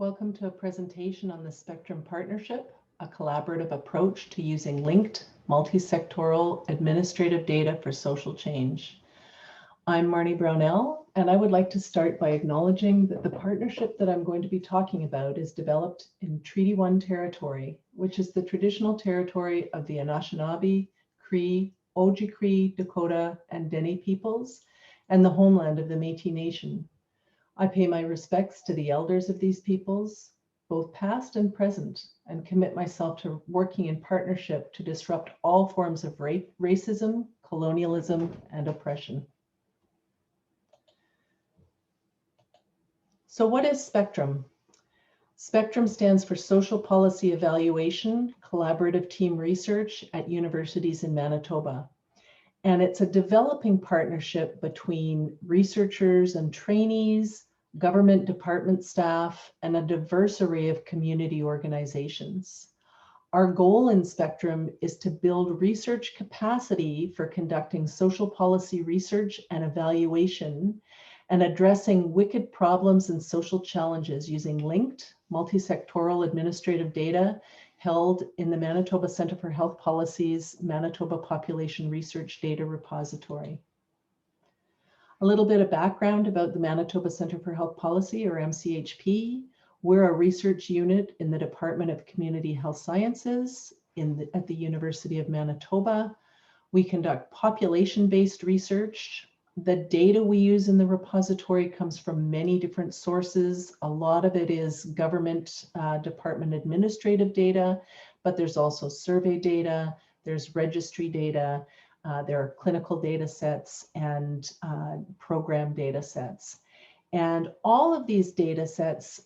Welcome to a presentation on the Spectrum Partnership, a collaborative approach to using linked, multi-sectoral administrative data for social change. I'm Marni Brownell, and I would like to start by acknowledging that the partnership that I'm going to be talking about is developed in Treaty 1 territory, which is the traditional territory of the Anishinaabe, Cree, Oji-Cree, Dakota, and Dene peoples, and the homeland of the Métis Nation. I pay my respects to the elders of these peoples, both past and present, and commit myself to working in partnership to disrupt all forms of racism, colonialism, and oppression. So what is Spectrum? Spectrum stands for Social Policy Evaluation, Collaborative Team Research at Universities in Manitoba. And it's a developing partnership between researchers and trainees, government department staff, and a diverse array of community organizations. Our goal in Spectrum is to build research capacity for conducting social policy research and evaluation and addressing wicked problems and social challenges using linked, multi-sectoral administrative data held in the Manitoba Centre for Health Policy's Manitoba Population Research Data Repository. A little bit of background about the Manitoba Centre for Health Policy, or MCHP. We're a research unit in the Department of Community Health Sciences at the University of Manitoba. We conduct population-based research. The data we use in the repository comes from many different sources. A lot of it is government department administrative data, but there's also survey data, there's registry data, there are clinical data sets and program data sets. And all of these data sets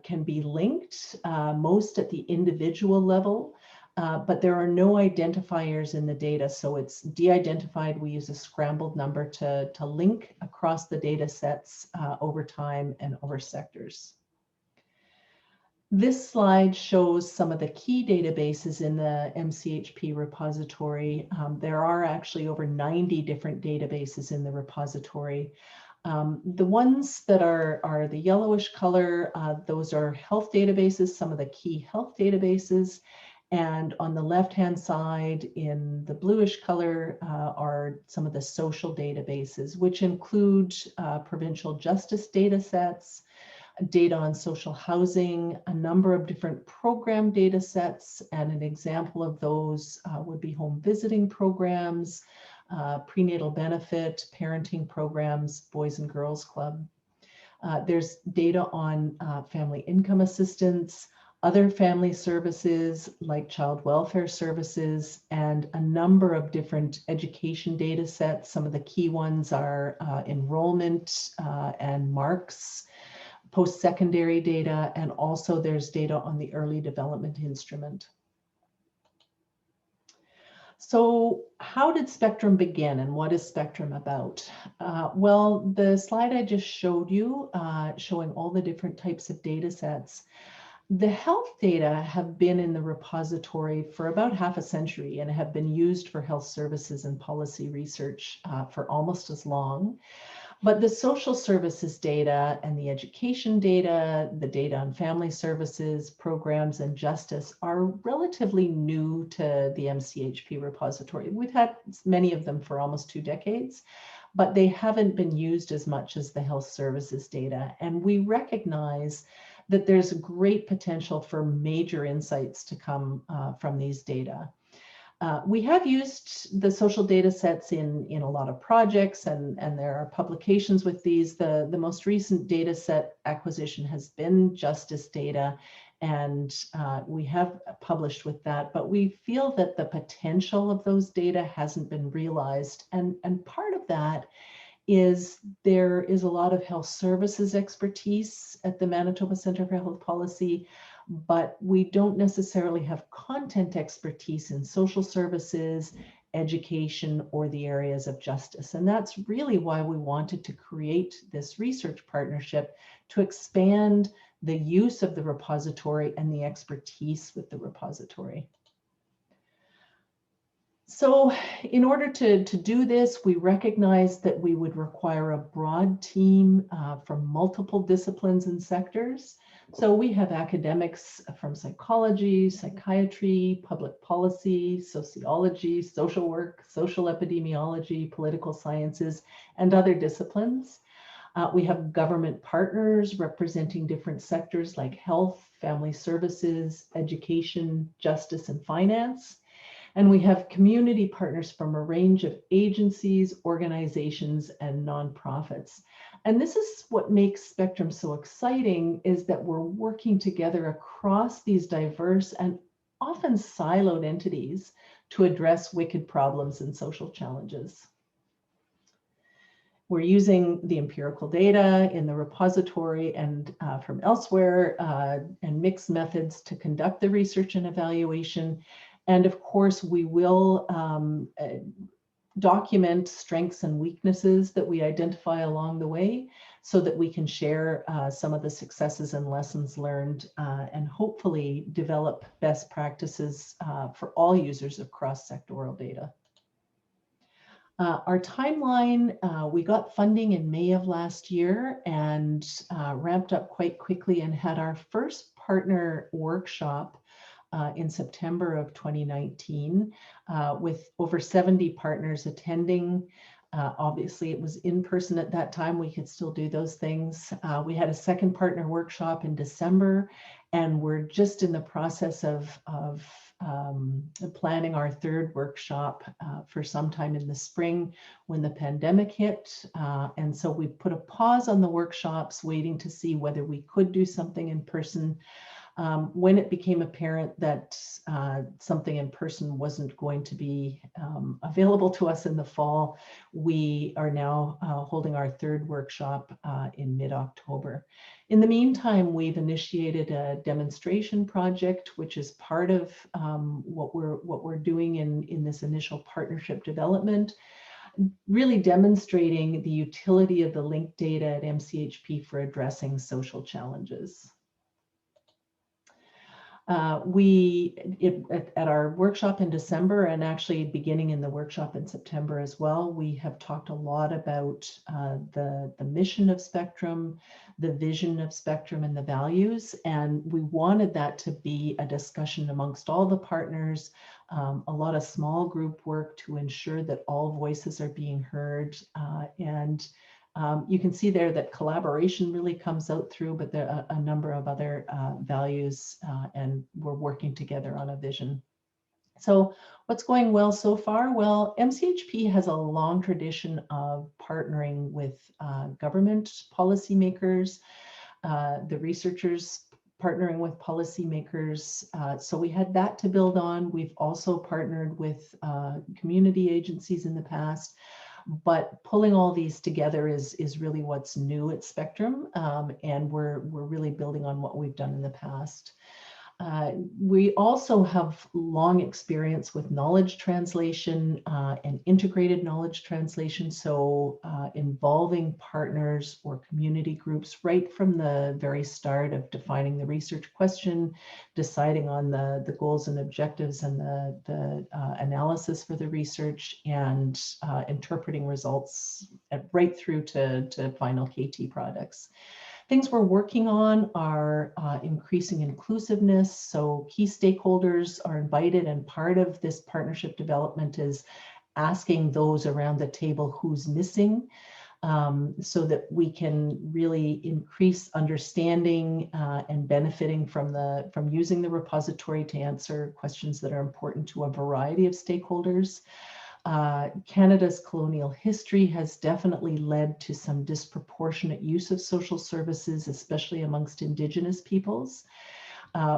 can be linked, most at the individual level, but there are no identifiers in the data, so it's de-identified. We use a scrambled number to link across the data sets over time and over sectors. This slide shows some of the key databases in the MCHP repository. There are actually over 90 different databases in the repository. The ones that are the yellowish color, those are health databases, some of the key health databases. And on the left-hand side in the bluish color are some of the social databases, which include provincial justice data sets, data on social housing, a number of different program data sets, and an example of those would be home visiting programs, prenatal benefit, parenting programs, Boys and Girls Club. There's data on family income assistance, other family services like child welfare services, and a number of different education data sets. Some of the key ones are enrollment and marks, post-secondary data, and also there's data on the early development instrument. So how did Spectrum begin and what is Spectrum about? Well, the slide I just showed you, showing all the different types of data sets, the health data have been in the repository for about half a century and have been used for health services and policy research for almost as long. But the social services data and the education data, the data on family services, programs, and justice are relatively new to the MCHP repository. We've had many of them for almost 2 decades, but they haven't been used as much as the health services data. And we recognize that there's great potential for major insights to come from these data. We have used the social data sets in a lot of projects, and there are publications with these. The most recent data set acquisition has been justice data, and we have published with that, but we feel that the potential of those data hasn't been realized. And part of that is there is a lot of health services expertise at the Manitoba Centre for Health Policy, but we don't necessarily have content expertise in social services, education, or the areas of justice. And that's really why we wanted to create this research partnership, to expand the use of the repository and the expertise with the repository. So in order to do this, we recognized that we would require a broad team from multiple disciplines and sectors. So we have academics from psychology, psychiatry, public policy, sociology, social work, social epidemiology, political sciences, and other disciplines. We have government partners representing different sectors like health, family services, education, justice, and finance. And we have community partners from a range of agencies, organizations, and nonprofits. And this is what makes Spectrum so exciting, is that we're working together across these diverse and often siloed entities to address wicked problems and social challenges. We're using the empirical data in the repository and from elsewhere and mixed methods to conduct the research and evaluation. And of course, we will document strengths and weaknesses that we identify along the way so that we can share some of the successes and lessons learned and hopefully develop best practices for all users of cross-sectoral data. Our timeline, we got funding in May of last year and ramped up quite quickly and had our first partner workshop in September of 2019 with over 70 partners attending. Obviously, it was in person at that time. We could still do those things. We had a second partner workshop in December, and we're just in the process of planning our third workshop for sometime in the spring when the pandemic hit. And so we put a pause on the workshops, waiting to see whether we could do something in person. When it became apparent that something in person wasn't going to be available to us in the fall, we are now holding our third workshop in mid-October. In the meantime, we've initiated a demonstration project, which is part of what we're doing in this initial partnership development, really demonstrating the utility of the linked data at MCHP for addressing social challenges. At our workshop in December, and actually beginning in the workshop in September as well, we have talked a lot about the mission of Spectrum, the vision of Spectrum, and the values. And we wanted that to be a discussion amongst all the partners, a lot of small group work to ensure that all voices are being heard. You can see there that collaboration really comes out through, but there are a number of other values, and we're working together on a vision. So what's going well so far? Well, MCHP has a long tradition of partnering with government policymakers, the researchers partnering with policymakers. So we had that to build on. We've also partnered with community agencies in the past. But pulling all these together is really what's new at Spectrum, and we're really building on what we've done in the past. We also have long experience with knowledge translation and integrated knowledge translation, so involving partners or community groups right from the very start of defining the research question, deciding on the goals and objectives and the analysis for the research, and interpreting results right through to final KT products. Things we're working on are increasing inclusiveness. So key stakeholders are invited, and part of this partnership development is asking those around the table who's missing, so that we can really increase understanding and benefiting from using the repository to answer questions that are important to a variety of stakeholders. Canada's colonial history has definitely led to some disproportionate use of social services, especially amongst Indigenous peoples.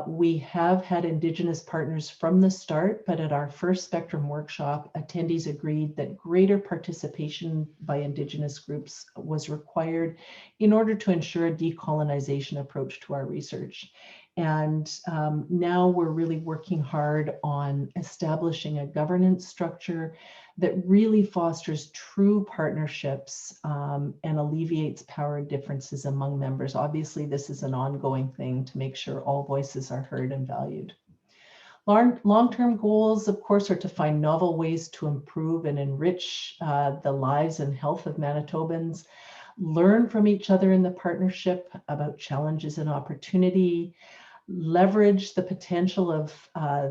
We have had Indigenous partners from the start, but at our first Spectrum workshop, attendees agreed that greater participation by Indigenous groups was required in order to ensure a decolonization approach to our research. And now we're really working hard on establishing a governance structure that really fosters true partnerships and alleviates power differences among members. Obviously, this is an ongoing thing to make sure all voices are heard and valued. Long-term goals, of course, are to find novel ways to improve and enrich the lives and health of Manitobans, learn from each other in the partnership about challenges and opportunity, leverage the potential of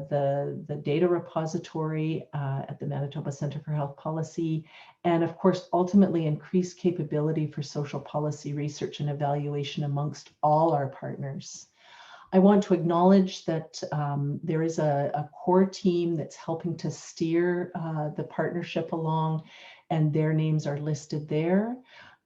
the data repository at the Manitoba Centre for Health Policy, and of course, ultimately increase capability for social policy research and evaluation amongst all our partners. I want to acknowledge that there is a core team that's helping to steer the partnership along, and their names are listed there.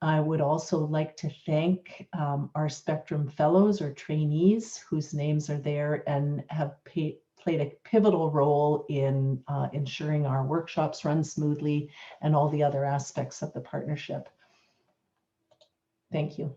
I would also like to thank our Spectrum Fellows or trainees whose names are there and have played a pivotal role in ensuring our workshops run smoothly and all the other aspects of the partnership. Thank you.